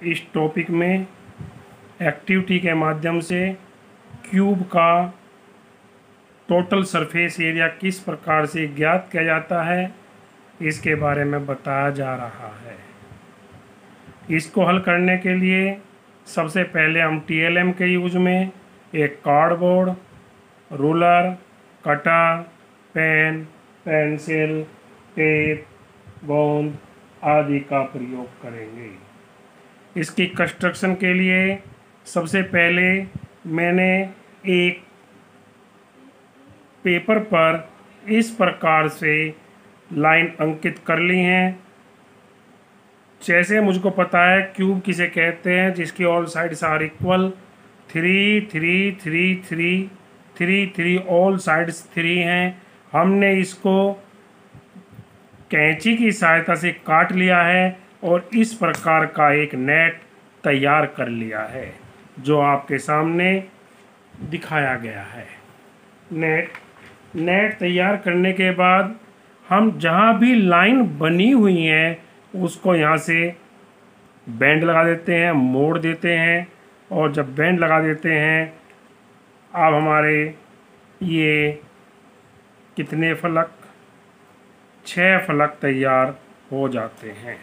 इस टॉपिक में एक्टिविटी के माध्यम से क्यूब का टोटल सरफेस एरिया किस प्रकार से ज्ञात किया जाता है इसके बारे में बताया जा रहा है। इसको हल करने के लिए सबसे पहले हम TLM के यूज में एक cardboard, ruler, cutter, pen, pencil, tape, गोंद आदि का प्रयोग करेंगे। इसकी कंस्ट्रक्शन के लिए सबसे पहले मैंने एक पेपर पर इस प्रकार से लाइन अंकित कर ली हैं। जैसे मुझको पता है क्यूब किसे कहते हैं, जिसकी all sides are equal, 3 3 3 3 3 3 all sides 3 हैं। हमने इसको कैंची की सहायता से काट लिया है और इस प्रकार का एक नेट तैयार कर लिया है जो आपके सामने दिखाया गया है। नेट तैयार करने के बाद हम जहाँ भी लाइन बनी हुई है उसको यहाँ से बैंड लगा देते हैं, मोड़ देते हैं। और जब बैंड लगा देते हैं अब हमारे ये कितने फलक, 6 फलक तैयार हो जाते हैं।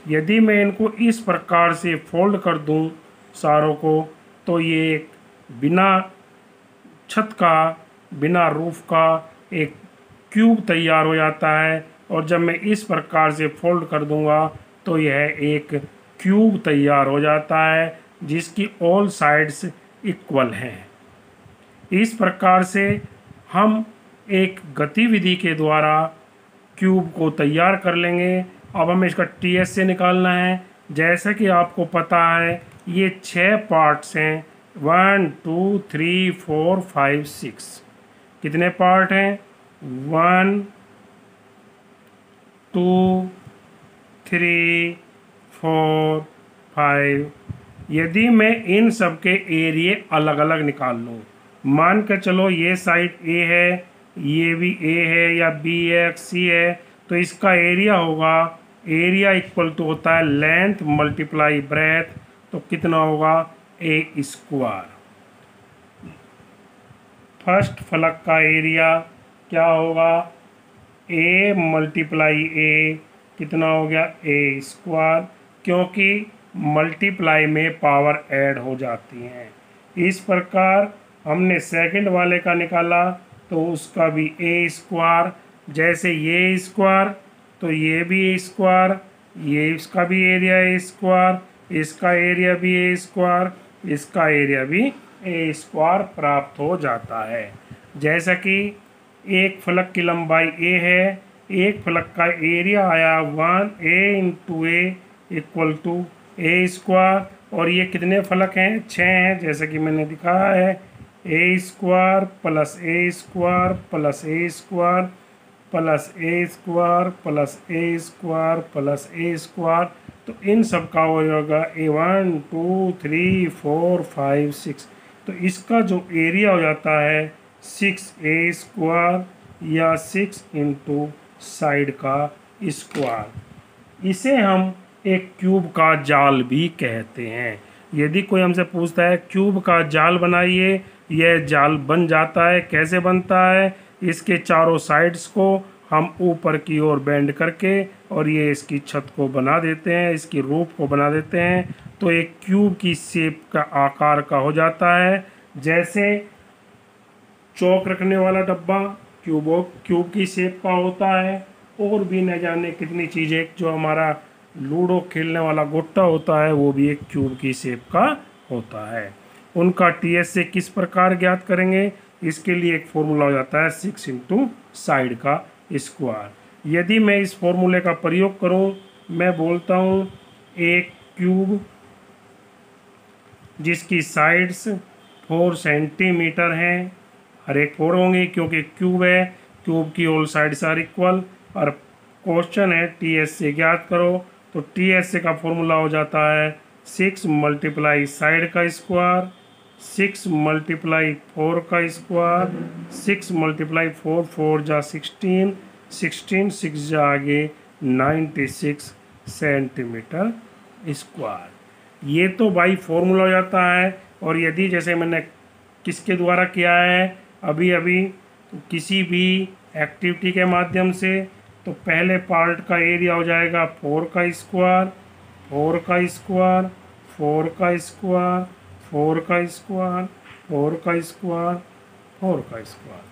यदि मैं इनको इस प्रकार से फोल्ड कर दूं सारों को तो ये एक बिना छत का, बिना रूफ का एक क्यूब तैयार हो जाता है। और जब मैं इस प्रकार से फोल्ड कर दूंगा तो यह एक क्यूब तैयार हो जाता है जिसकी ऑल साइड्स इक्वल हैं। इस प्रकार से हम एक गतिविधि के द्वारा क्यूब को तैयार कर लेंगे। अब हमें इसका TS से निकालना है। जैसा कि आपको पता है ये 6 पार्ट्स हैं, 1 2 3 4 5 6। कितने पार्ट हैं? 1 2 3 4 5। यदि मैं इन सब के एरिए अलग अलग निकाल लूँ, मान कर चलो ये साइड A है, ये भी A है या B है, C है, तो इसका एरिया होगा, एरिया इक्वल टू होता है लेंथ मल्टीप्लाई ब्रेथ। तो कितना होगा? A square. फर्स्ट फलक का एरिया क्या होगा? A मल्टीप्लाई A कितना हो गया? A स्क्वायर, क्योंकि मल्टीप्लाई में पावर ऐड हो जाती हैं। इस प्रकार हमने सेकंड वाले का निकाला तो उसका भी A स्क्वायर। जैसे ये स्क्वायर तो ये भी A स्क्वायर, ये इसका भी एरिया A स्क्वायर, इसका एरिया भी A स्क्वायर, इसका एरिया भी A स्क्वायर प्राप्त हो जाता है। जैसा कि एक फलक की लंबाई A है, एक फलक का एरिया आया 1A into A equal to A square. और ये कितने फलक हैं? 6 हैं, जैसा कि मैंने दिखाया है। A square plus A square plus A square plus A square plus A square plus A square. तो इन सब का हो जाएगा A1 2 3 4 5 6। तो इसका जो एरिया हो जाता है 6A स्क्वायर या 6 इंटू साइड का स्क्वायर। इसे हम एक क्यूब का जाल भी कहते हैं। यदि कोई हमसे पूछता है क्यूब का जाल बनाइए, यह जाल बन जाता है। कैसे बनता है? इसके चारों साइड्स को हम ऊपर की ओर बेंड करके और ये इसकी छत को बना देते हैं, इसकी रूफ को बना देते हैं, तो एक क्यूब की शेप का आकार का हो जाता है। जैसे चौक रखने वाला डब्बा क्यूब की शेप का होता है, और भी न जाने कितनी चीज़ें, जो हमारा लूडो खेलने वाला गोट्टा होता है वो भी एक क्यूब की शेप का होता है। उनका TS से किस प्रकार ज्ञात करेंगे? इसके लिए एक फॉर्मूला हो जाता है 6 इंटू साइड का स्क्वायर। यदि मैं इस फॉर्मूले का प्रयोग करूं, मैं बोलता हूं एक क्यूब जिसकी साइड्स 4 सेंटीमीटर हैं, हर एक 4 होंगे क्योंकि क्यूब है, क्यूब की ऑल साइड्स आर इक्वल। और क्वेश्चन है TS से ज्ञात करो, तो TS का फॉर्मूला हो जाता है 6 मल्टीप्लाई साइड का स्क्वायर, 6 मल्टीप्लाई 4 का स्क्वायर, 6 मल्टीप्लाई 4 4 जा 16, 16 6 जा आगे 96, सेंटीमीटर स्क्वायर। ये तो बाई फॉर्मूला हो जाता है। और यदि जैसे मैंने किसके द्वारा किया है अभी अभी, तो किसी भी एक्टिविटी के माध्यम से, तो पहले पार्ट का एरिया हो जाएगा 4 का स्क्वायर, 4 का स्क्वायर, 4 का स्क्वायर, 4 का स्क्वायर, 4 का स्क्वायर, 4 का स्क्वायर।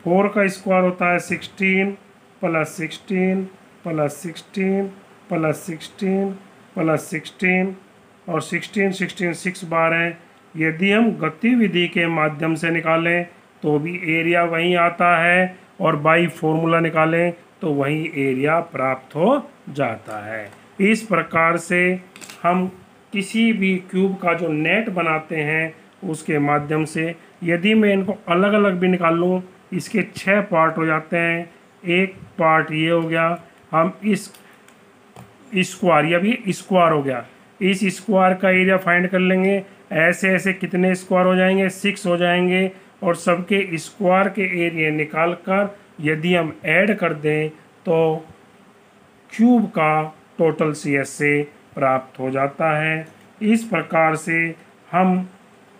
4 का स्क्वायर होता है 16 प्लस 16 प्लस 16 प्लस 16 प्लस 16 और 16 16 6 बार है। यदि हम गतिविधि के माध्यम से निकालें तो भी एरिया वहीं आता है, और बाई फॉर्मूला निकालें तो वहीं एरिया प्राप्त हो जाता है। इस प्रकार से हम किसी भी क्यूब का जो नेट बनाते हैं उसके माध्यम से, यदि मैं इनको अलग अलग भी निकाल लूँ, इसके 6 पार्ट हो जाते हैं। एक पार्ट ये हो गया, हम इस स्क्वायर, या भी स्क्वायर हो गया, इस स्क्वायर का एरिया फाइंड कर लेंगे। ऐसे ऐसे कितने स्क्वायर हो जाएंगे, 6 हो जाएंगे, और सबके स्क्वायर के एरिया निकाल कर यदि हम ऐड कर दें तो क्यूब का टोटल CSA प्राप्त हो जाता है। इस प्रकार से हम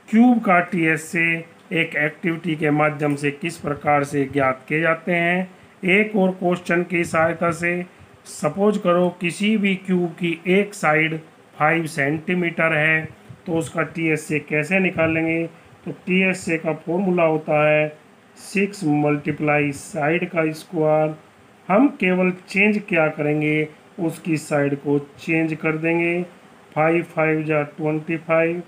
क्यूब का TSA एक एक्टिविटी के माध्यम से किस प्रकार से ज्ञात किए जाते हैं। एक और क्वेश्चन की सहायता से, सपोज करो किसी भी क्यूब की एक साइड 5 सेंटीमीटर है, तो उसका TSA कैसे निकालेंगे। तो TSA का फॉर्मूला होता है 6 मल्टीप्लाई साइड का स्क्वायर। हम केवल चेंज क्या करेंगे, उसकी साइड को चेंज कर देंगे। 5 5 जा 25,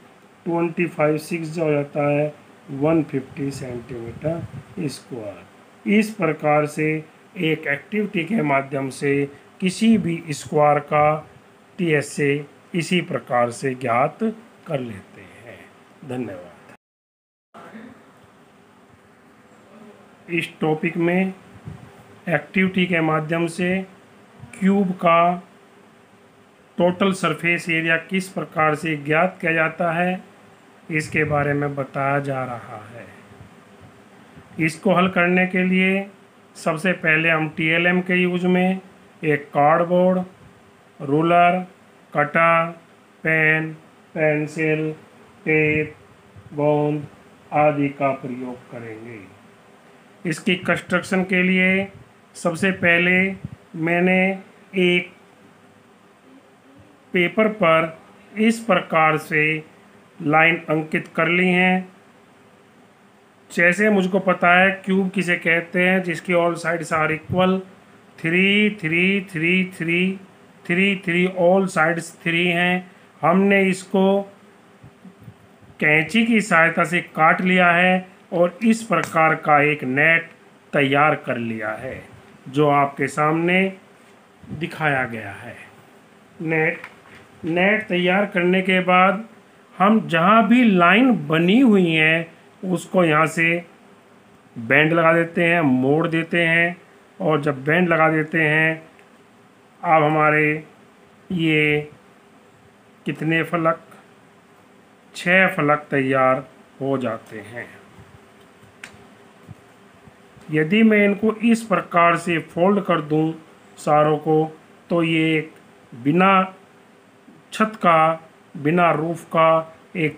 25 6 हो जाता है 150 सेंटीमीटर स्क्वायर। इस प्रकार से एक एक्टिविटी के माध्यम से किसी भी स्क्वायर का TSA इसी प्रकार से ज्ञात कर लेते हैं। धन्यवाद। इस टॉपिक में एक्टिविटी के माध्यम से क्यूब का टोटल सरफेस एरिया किस प्रकार से ज्ञात किया जाता है, इसके बारे में बताया जा रहा है। इसको हल करने के लिए सबसे पहले हम TLM के यूज में एक cardboard, ruler, cutter, pen, pencil, tape, गोंद आदि का प्रयोग करेंगे। इसकी कंस्ट्रक्शन के लिए सबसे पहले मैंने एक पेपर पर इस प्रकार से लाइन अंकित कर ली हैं। जैसे मुझको पता है क्यूब किसे कहते हैं, जिसकी all sides are equal, 3 3 3 3 3 3 all sides 3 हैं। हमने इसको कैंची की सहायता से काट लिया है और इस प्रकार का एक नेट तैयार कर लिया है, जो आपके सामने दिखाया गया है। नेट तैयार करने के बाद हम जहाँ भी लाइन बनी हुई है उसको यहाँ से बैंड लगा देते हैं, मोड़ देते हैं, और जब बैंड लगा देते हैं, अब हमारे ये कितने फलक, 6 फलक तैयार हो जाते हैं। यदि मैं इनको इस प्रकार से फोल्ड कर दूं सारों को, तो ये एक बिना छत का, बिना रूफ का एक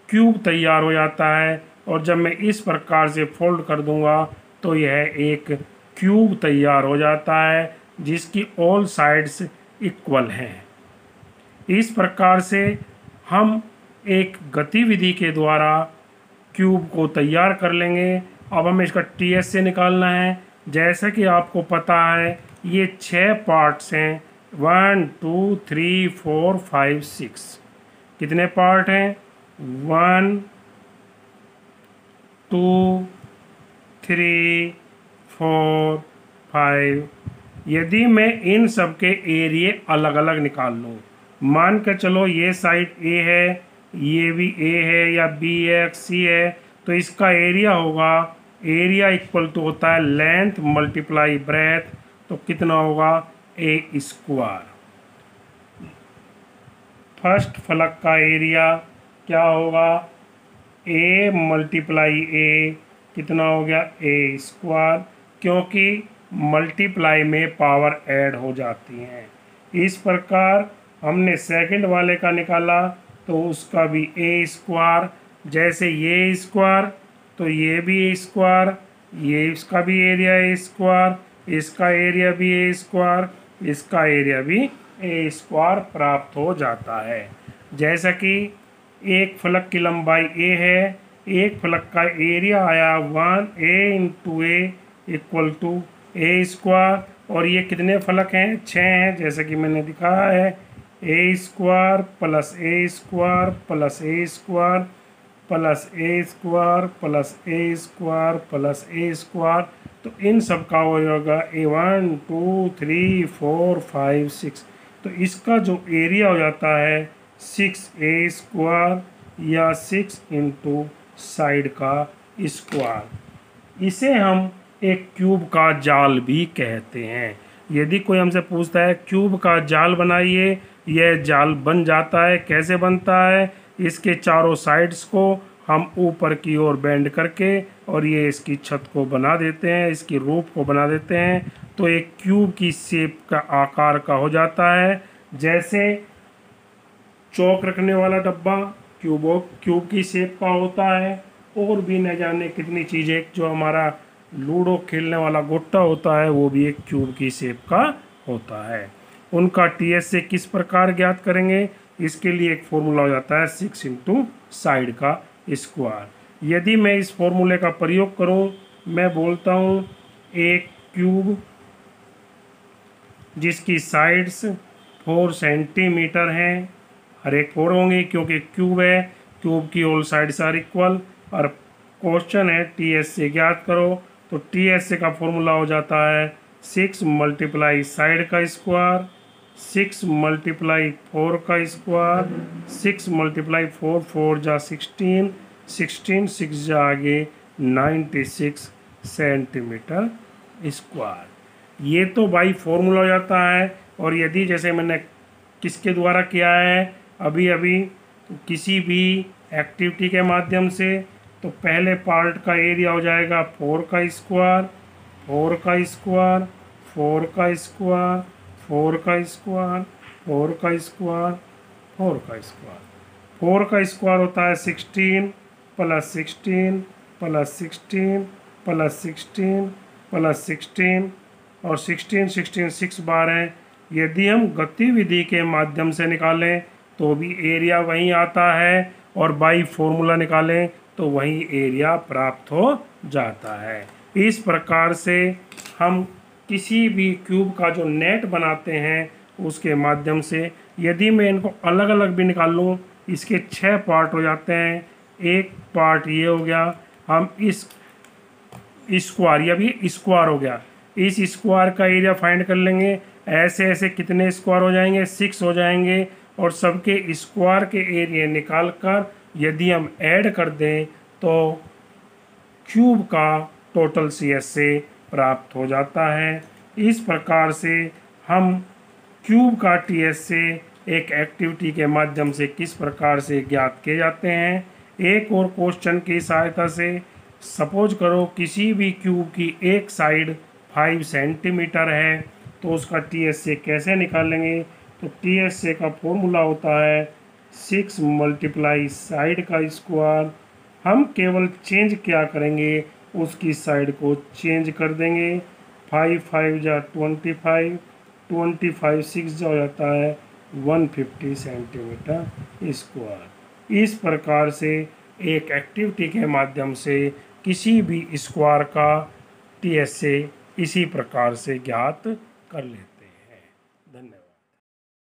क्यूब तैयार हो जाता है। और जब मैं इस प्रकार से फोल्ड कर दूंगा तो यह एक क्यूब तैयार हो जाता है, जिसकी ऑल साइड्स इक्वल हैं। इस प्रकार से हम एक गतिविधि के द्वारा क्यूब को तैयार कर लेंगे। अब हमें इसका TSA निकालना है। जैसा कि आपको पता है ये 6 पार्ट्स हैं, 1 2 3 4 5 6। कितने पार्ट हैं, 1 2 3 4 5। यदि मैं इन सब के एरिए अलग अलग निकाल लूँ, मान कर चलो ये साइड A है, ये भी A है, या B है, C है, तो इसका एरिया होगा, एरिया इक्वल टू होता है लेंथ मल्टीप्लाई ब्रेथ। तो कितना होगा, A स्क्वायर। फर्स्ट फलक का एरिया क्या होगा, A मल्टीप्लाई A, कितना हो गया, A स्क्वायर, क्योंकि मल्टीप्लाई में पावर ऐड हो जाती हैं। इस प्रकार हमने सेकंड वाले का निकाला तो उसका भी ए स्क्वायर, जैसे ये स्क्वायर तो ये भी ए स्क्वायर, ये इसका भी एरिया ए स्क्वायर, इसका एरिया भी ए स्क्वायर, इसका एरिया भी ए स्क्वायर प्राप्त हो जाता है। जैसा कि एक फलक की लंबाई ए है, एक फलक का एरिया आया 1 a into a equal to a square, और ये कितने फलक हैं, 6 हैं, जैसे कि मैंने दिखाया है ए स्क्वायर प्लस ए स्क्वायर प्लस ए स्क्वायर प्लस ए स्क्वायर प्लस ए स्क्वायर प्लस ए स्क्वायर, तो इन सब का हो जाएगा ए 1 2 3 4 5 6, तो इसका जो एरिया हो जाता है 6a स्क्वायर या 6 इंटू साइड का स्क्वायर। इसे हम एक क्यूब का जाल भी कहते हैं। यदि कोई हमसे पूछता है क्यूब का जाल बनाइए, यह जाल बन जाता है। कैसे बनता है, इसके चारों साइड्स को हम ऊपर की ओर बेंड करके और ये इसकी छत को बना देते हैं, इसकी रूफ को बना देते हैं, तो एक क्यूब की शेप का आकार का हो जाता है। जैसे चौक रखने वाला डब्बा क्यूब की शेप का होता है, और भी न जाने कितनी चीज़ें, जो हमारा लूडो खेलने वाला गुट्टा होता है वो भी एक क्यूब की शेप का होता है। उनका टीएस से किस प्रकार ज्ञात करेंगे, इसके लिए एक फॉर्मूला हो जाता है 6 इंटू साइड का स्क्वायर। यदि मैं इस फॉर्मूले का प्रयोग करूं, मैं बोलता हूं एक क्यूब जिसकी साइड्स 4 सेंटीमीटर हैं, हर एक 4 होंगे क्योंकि क्यूब है, क्यूब की ऑल साइड्स आर इक्वल, और क्वेश्चन है टीएस से ज्ञात करो, तो टीएस का फॉर्मूला हो जाता है 6 मल्टीप्लाई साइड का स्क्वायर, 6 मल्टीप्लाई 4 का स्क्वायर, 6 मल्टीप्लाई 4 4 जा 16, 16 6 जा आगे 96 सेंटीमीटर स्क्वायर। ये तो भाई फॉर्मूला हो जाता है। और यदि जैसे मैंने किसके द्वारा किया है अभी अभी, तो किसी भी एक्टिविटी के माध्यम से, तो पहले पार्ट का एरिया हो जाएगा 4 का स्क्वायर, 4 का स्क्वायर, 4 का स्क्वायर, 4 का स्क्वायर, 4 का स्क्वायर, 4 का स्क्वायर। 4 का स्क्वायर होता है 16 प्लस 16 प्लस 16 प्लस 16 प्लस 16, और 16 16 6 बार है। यदि हम गतिविधि के माध्यम से निकालें तो भी एरिया वहीं आता है, और बाई फॉर्मूला निकालें तो वहीं एरिया प्राप्त हो जाता है। इस प्रकार से हम किसी भी क्यूब का जो नेट बनाते हैं उसके माध्यम से, यदि मैं इनको अलग अलग भी निकाल लूँ, इसके 6 पार्ट हो जाते हैं। एक पार्ट ये हो गया, हम इस स्क्वायर, या भी स्क्वायर हो गया, इस स्क्वायर का एरिया फाइंड कर लेंगे। ऐसे ऐसे कितने स्क्वायर हो जाएंगे, 6 हो जाएंगे, और सबके स्क्वायर के एरिया निकाल कर यदि हम ऐड कर दें तो क्यूब का टोटल CS से प्राप्त हो जाता है। इस प्रकार से हम क्यूब का TS से एक एक्टिविटी के माध्यम से किस प्रकार से ज्ञात किए जाते हैं। एक और क्वेश्चन की सहायता से, सपोज करो किसी भी क्यूब की एक साइड 5 सेंटीमीटर है, तो उसका TS से कैसे निकालेंगे, तो TS से का फॉर्मूला होता है 6 मल्टीप्लाई साइड का स्क्वायर। हम केवल चेंज क्या करेंगे, उसकी साइड को चेंज कर देंगे। 5 5 जा 25, 25 6 जा हो जाता है 150 सेंटीमीटर स्क्वायर। इस प्रकार से एक एक्टिविटी के माध्यम से किसी भी स्क्वायर का TS से इसी प्रकार से ज्ञात कर लेते हैं।